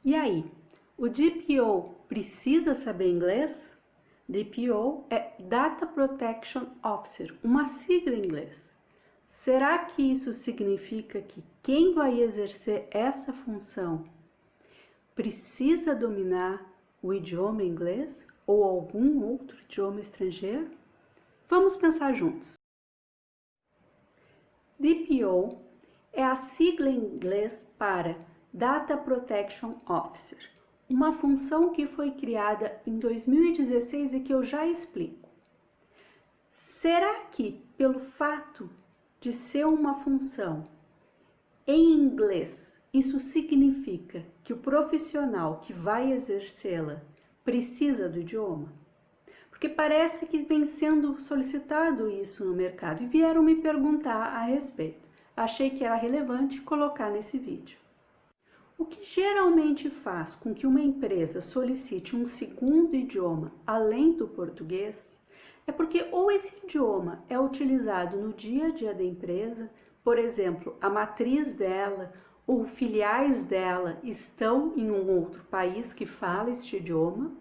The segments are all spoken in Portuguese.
E aí, o DPO precisa saber inglês? DPO é Data Protection Officer, uma sigla em inglês. Será que isso significa que quem vai exercer essa função precisa dominar o idioma inglês ou algum outro idioma estrangeiro? Vamos pensar juntos. DPO é a sigla em inglês para Data Protection Officer, uma função que foi criada em 2016 e que eu já explico. Será que, pelo fato de ser uma função em inglês, isso significa que o profissional que vai exercê-la precisa do idioma? Porque parece que vem sendo solicitado isso no mercado e vieram me perguntar a respeito. Achei que era relevante colocar nesse vídeo. O que geralmente faz com que uma empresa solicite um segundo idioma além do português é porque ou esse idioma é utilizado no dia a dia da empresa, por exemplo, a matriz dela ou filiais dela estão em um outro país que fala este idioma,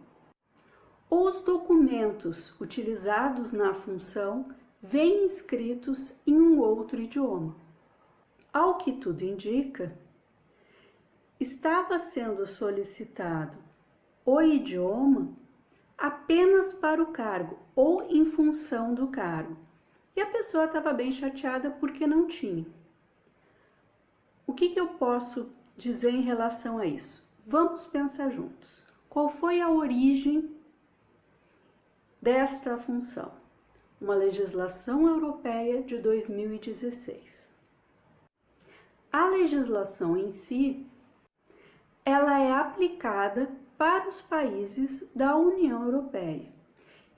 ou os documentos utilizados na função vêm escritos em um outro idioma. Ao que tudo indica, estava sendo solicitado o idioma apenas para o cargo ou em função do cargo. E a pessoa estava bem chateada porque não tinha. O que eu posso dizer em relação a isso? Vamos pensar juntos. Qual foi a origem desta função? Uma legislação europeia de 2016. A legislação em si, ela é aplicada para os países da União Europeia.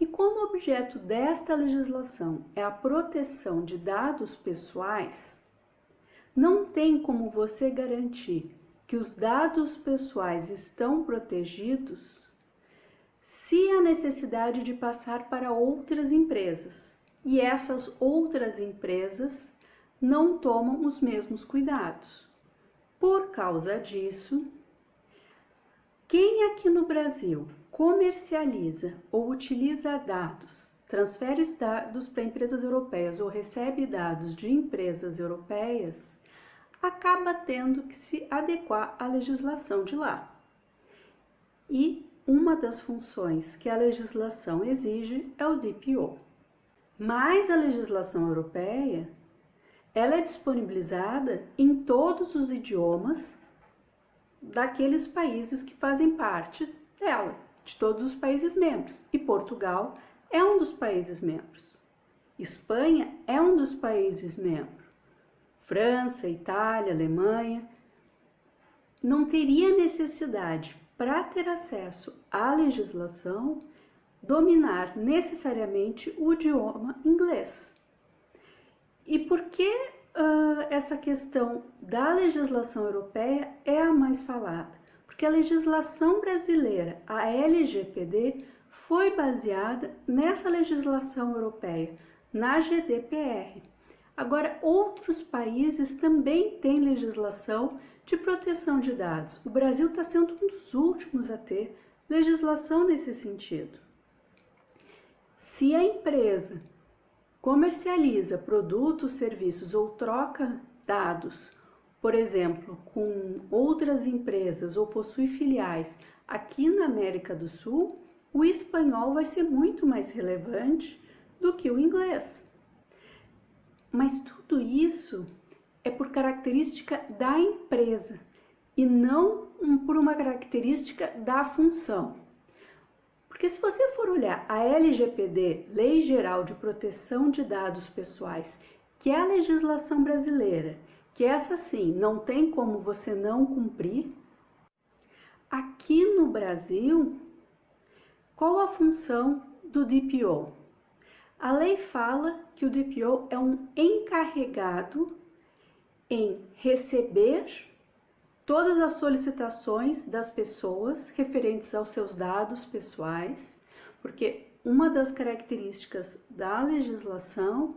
E como objeto desta legislação é a proteção de dados pessoais, não tem como você garantir que os dados pessoais estão protegidos se há necessidade de passar para outras empresas e essas outras empresas não tomam os mesmos cuidados. Por causa disso, quem aqui no Brasil comercializa ou utiliza dados, transfere dados para empresas europeias ou recebe dados de empresas europeias, acaba tendo que se adequar à legislação de lá. E uma das funções que a legislação exige é o DPO. Mas a legislação europeia, ela é disponibilizada em todos os idiomas daqueles países que fazem parte dela, de todos os países membros. E Portugal é um dos países membros. Espanha é um dos países membros. França, Itália, Alemanha. Não teria necessidade, para ter acesso à legislação, dominar necessariamente o idioma inglês. E por que essa questão da legislação europeia é a mais falada? Porque a legislação brasileira, a LGPD, foi baseada nessa legislação europeia, na GDPR. Agora, outros países também têm legislação de proteção de dados. O Brasil está sendo um dos últimos a ter legislação nesse sentido. Se a empresa comercializa produtos, serviços ou troca dados, por exemplo, com outras empresas ou possui filiais aqui na América do Sul, o espanhol vai ser muito mais relevante do que o inglês. Mas tudo isso é por característica da empresa e não por uma característica da função. Porque se você for olhar a LGPD, Lei Geral de Proteção de Dados Pessoais, que é a legislação brasileira, que essa sim não tem como você não cumprir, aqui no Brasil, qual a função do DPO? A lei fala que o DPO é um encarregado em receber todas as solicitações das pessoas referentes aos seus dados pessoais, porque uma das características da legislação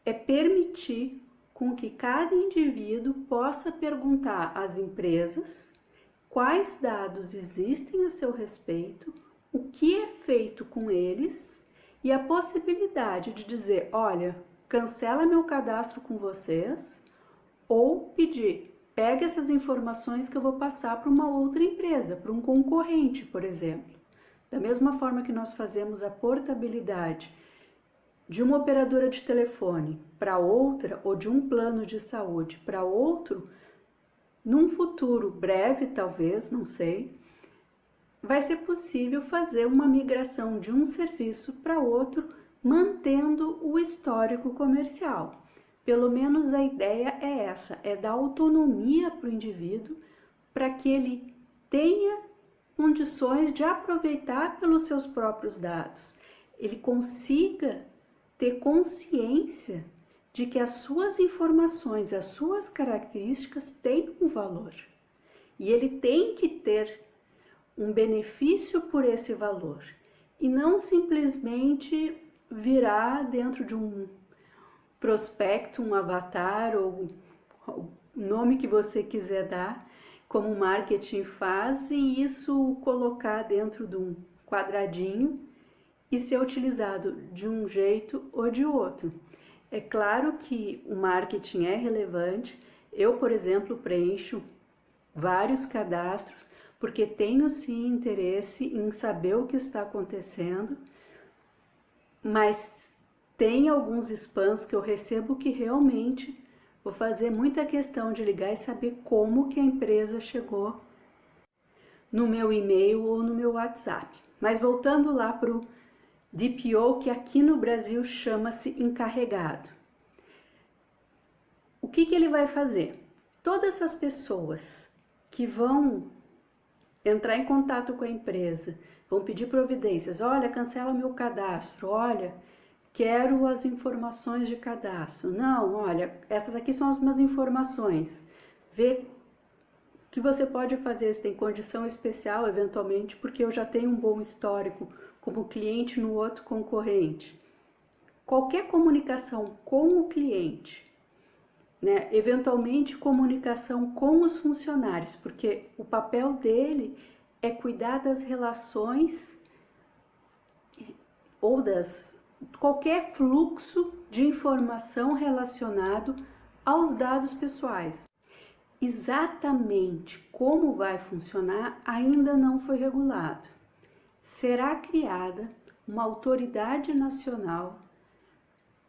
é permitir com que cada indivíduo possa perguntar às empresas quais dados existem a seu respeito, o que é feito com eles e a possibilidade de dizer, olha, cancela meu cadastro com vocês, ou pedir, pega essas informações que eu vou passar para uma outra empresa, para um concorrente, por exemplo. Da mesma forma que nós fazemos a portabilidade de uma operadora de telefone para outra, ou de um plano de saúde para outro, num futuro breve, talvez, não sei, vai ser possível fazer uma migração de um serviço para outro, mantendo o histórico comercial. Pelo menos a ideia é essa, é dar autonomia para o indivíduo, para que ele tenha condições de aproveitar pelos seus próprios dados, ele consiga ter consciência de que as suas informações, as suas características têm um valor e ele tem que ter um benefício por esse valor e não simplesmente virar dentro de um prospecto, um avatar ou o nome que você quiser dar, como o marketing faz, e isso colocar dentro de um quadradinho e ser utilizado de um jeito ou de outro. É claro que o marketing é relevante. Eu, por exemplo, preencho vários cadastros porque tenho sim interesse em saber o que está acontecendo, mas tem alguns spams que eu recebo que realmente vou fazer muita questão de ligar e saber como que a empresa chegou no meu e-mail ou no meu WhatsApp. Mas voltando lá para o DPO, que aqui no Brasil chama-se encarregado. O que ele vai fazer? Todas essas pessoas que vão entrar em contato com a empresa, vão pedir providências, olha, cancela meu cadastro, olha, quero as informações de cadastro. Não, olha, essas aqui são as minhas informações. Vê o que você pode fazer, se tem condição especial, eventualmente, porque eu já tenho um bom histórico como cliente no outro concorrente. Qualquer comunicação com o cliente, né? Eventualmente comunicação com os funcionários, porque o papel dele é cuidar das relações ou qualquer fluxo de informação relacionado aos dados pessoais. Exatamente como vai funcionar ainda não foi regulado. Será criada uma autoridade nacional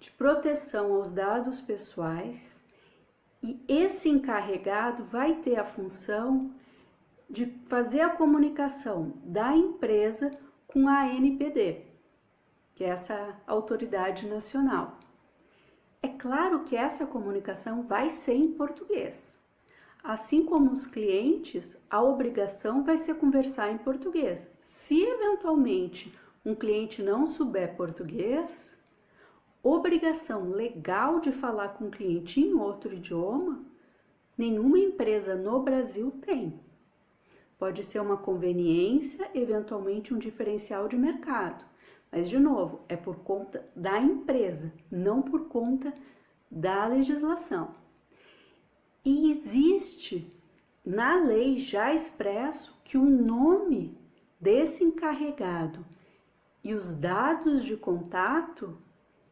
de proteção aos dados pessoais e esse encarregado vai ter a função de fazer a comunicação da empresa com a ANPD, que é essa autoridade nacional. É claro que essa comunicação vai ser em português. Assim como os clientes, a obrigação vai ser conversar em português. Se eventualmente um cliente não souber português, obrigação legal de falar com o cliente em outro idioma, nenhuma empresa no Brasil tem. Pode ser uma conveniência, eventualmente um diferencial de mercado. Mas, de novo, é por conta da empresa, não por conta da legislação. E existe na lei já expresso que o nome desse encarregado e os dados de contato,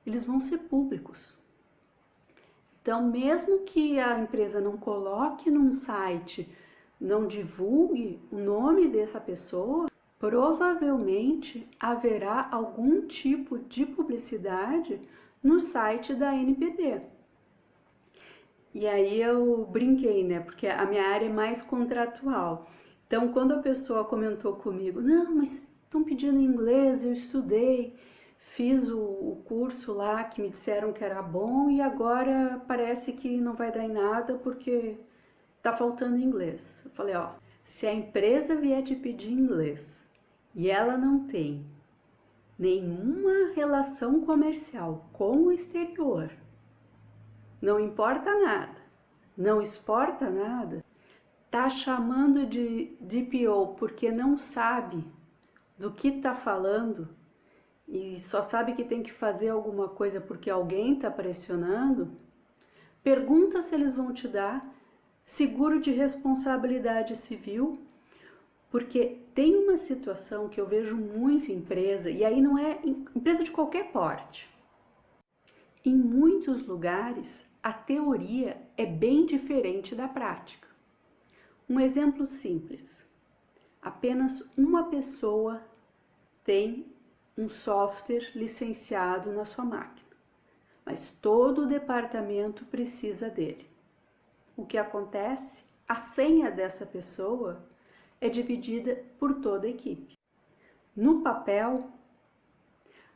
eles vão ser públicos. Então, mesmo que a empresa não coloque num site, não divulgue o nome dessa pessoa, provavelmente haverá algum tipo de publicidade no site da ANPD. E aí eu brinquei, né? Porque a minha área é mais contratual. Então, quando a pessoa comentou comigo, não, mas estão pedindo inglês, eu estudei, fiz o curso lá que me disseram que era bom e agora parece que não vai dar em nada porque tá faltando inglês. Eu falei, ó, se a empresa vier te pedir inglês e ela não tem nenhuma relação comercial com o exterior, não importa nada, não exporta nada, tá chamando de DPO porque não sabe do que tá falando e só sabe que tem que fazer alguma coisa porque alguém tá pressionando, pergunta se eles vão te dar seguro de responsabilidade civil Porque tem uma situação que eu vejo muito em empresa, e aí não é empresa de qualquer porte. Em muitos lugares, a teoria é bem diferente da prática. Um exemplo simples: apenas uma pessoa tem um software licenciado na sua máquina, mas todo o departamento precisa dele. O que acontece? A senha dessa pessoa é dividida por toda a equipe. No papel,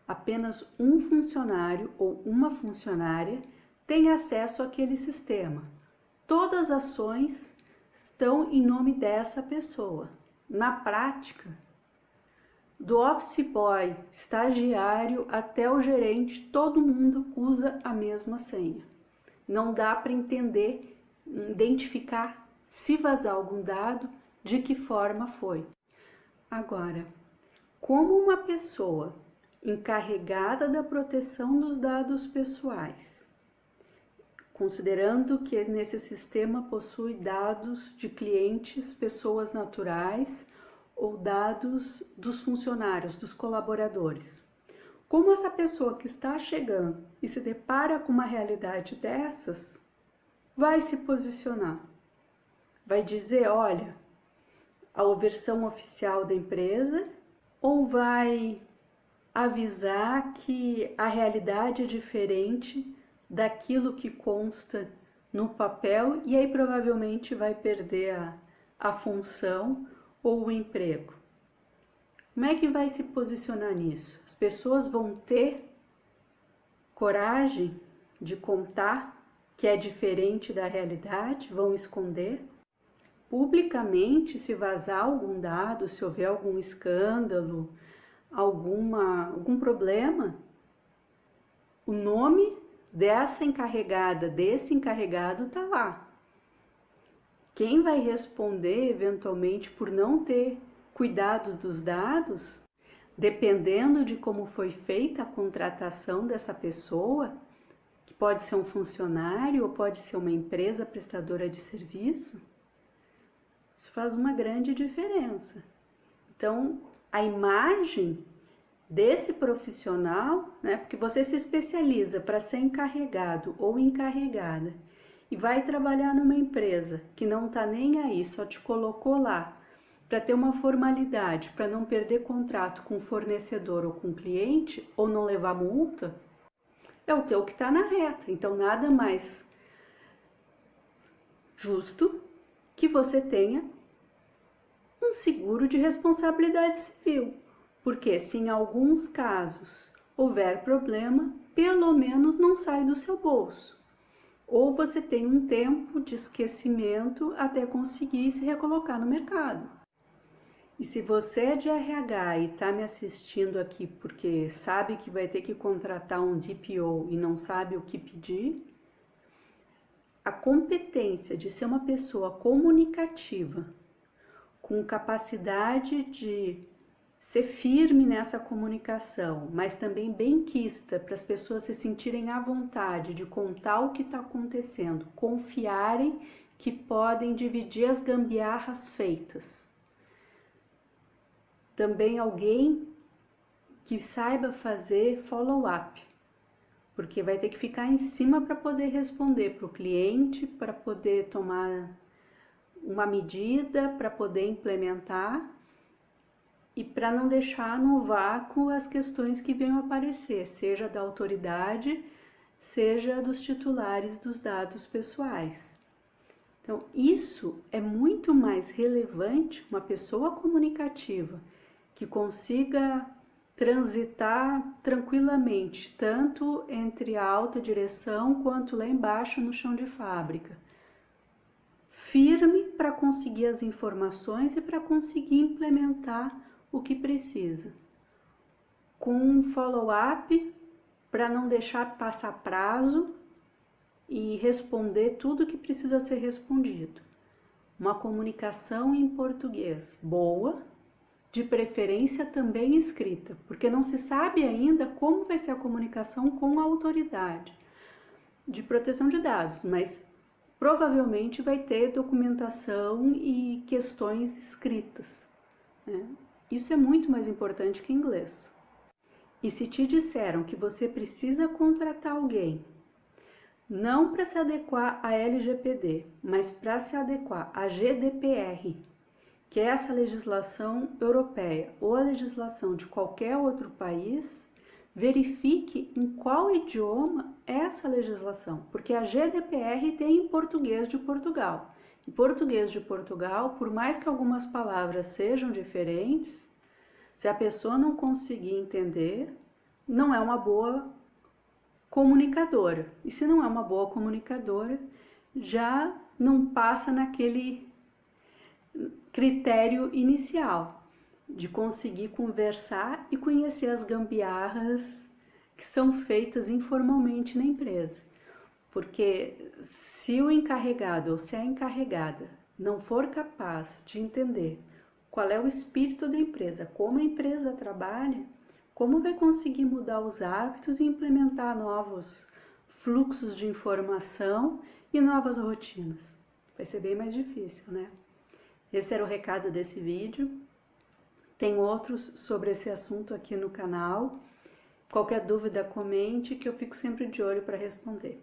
apenas um funcionário ou uma funcionária tem acesso àquele sistema. Todas as ações estão em nome dessa pessoa. Na prática, do office boy, estagiário até o gerente, todo mundo usa a mesma senha. Não dá para entender, identificar se vazar algum dado, de que forma foi. Agora, como uma pessoa encarregada da proteção dos dados pessoais, considerando que nesse sistema possui dados de clientes, pessoas naturais ou dados dos funcionários, dos colaboradores. Como essa pessoa que está chegando e se depara com uma realidade dessas, vai se posicionar? Vai dizer, olha, a versão oficial da empresa, ou vai avisar que a realidade é diferente daquilo que consta no papel e aí provavelmente vai perder a função ou o emprego? Como é que vai se posicionar nisso? As pessoas vão ter coragem de contar que é diferente da realidade? Vão esconder? Publicamente, se vazar algum dado, se houver algum escândalo, algum problema, o nome dessa encarregada, desse encarregado está lá. Quem vai responder eventualmente por não ter cuidado dos dados, dependendo de como foi feita a contratação dessa pessoa, que pode ser um funcionário ou pode ser uma empresa prestadora de serviço, isso faz uma grande diferença. Então, a imagem desse profissional, né, porque você se especializa para ser encarregado ou encarregada e vai trabalhar numa empresa que não está nem aí, só te colocou lá para ter uma formalidade, para não perder contrato com o fornecedor ou com o cliente, ou não levar multa, é o teu que está na reta. Então, nada mais justo que você tenha um seguro de responsabilidade civil, porque se em alguns casos houver problema, pelo menos não sai do seu bolso. Ou você tem um tempo de esquecimento até conseguir se recolocar no mercado. E se você é de RH e está me assistindo aqui porque sabe que vai ter que contratar um DPO e não sabe o que pedir, a competência de ser uma pessoa comunicativa, com capacidade de ser firme nessa comunicação, mas também benquista para as pessoas se sentirem à vontade de contar o que está acontecendo, confiarem que podem dividir as gambiarras feitas. Também alguém que saiba fazer follow-up, porque vai ter que ficar em cima para poder responder para o cliente, para poder tomar uma medida, para poder implementar e para não deixar no vácuo as questões que venham aparecer, seja da autoridade, seja dos titulares dos dados pessoais. Então, isso é muito mais relevante, uma pessoa comunicativa que consiga transitar tranquilamente, tanto entre a alta direção quanto lá embaixo no chão de fábrica. Firme para conseguir as informações e para conseguir implementar o que precisa. Com um follow-up para não deixar passar prazo e responder tudo que precisa ser respondido. Uma comunicação em português boa, de preferência também escrita, porque não se sabe ainda como vai ser a comunicação com a autoridade de proteção de dados, mas provavelmente vai ter documentação e questões escritas. né? Isso é muito mais importante que inglês. E se te disseram que você precisa contratar alguém, não para se adequar à LGPD, mas para se adequar à GDPR, que é essa legislação europeia ou a legislação de qualquer outro país, verifique em qual idioma é essa legislação, porque a GDPR tem em português de Portugal. Em português de Portugal, por mais que algumas palavras sejam diferentes, se a pessoa não conseguir entender, não é uma boa comunicadora. E se não é uma boa comunicadora, já não passa naquele critério inicial de conseguir conversar e conhecer as gambiarras que são feitas informalmente na empresa. Porque se o encarregado ou se a encarregada não for capaz de entender qual é o espírito da empresa, como a empresa trabalha, como vai conseguir mudar os hábitos e implementar novos fluxos de informação e novas rotinas? Vai ser bem mais difícil, né? Esse era o recado desse vídeo. Tem outros sobre esse assunto aqui no canal. Qualquer dúvida, comente que eu fico sempre de olho para responder.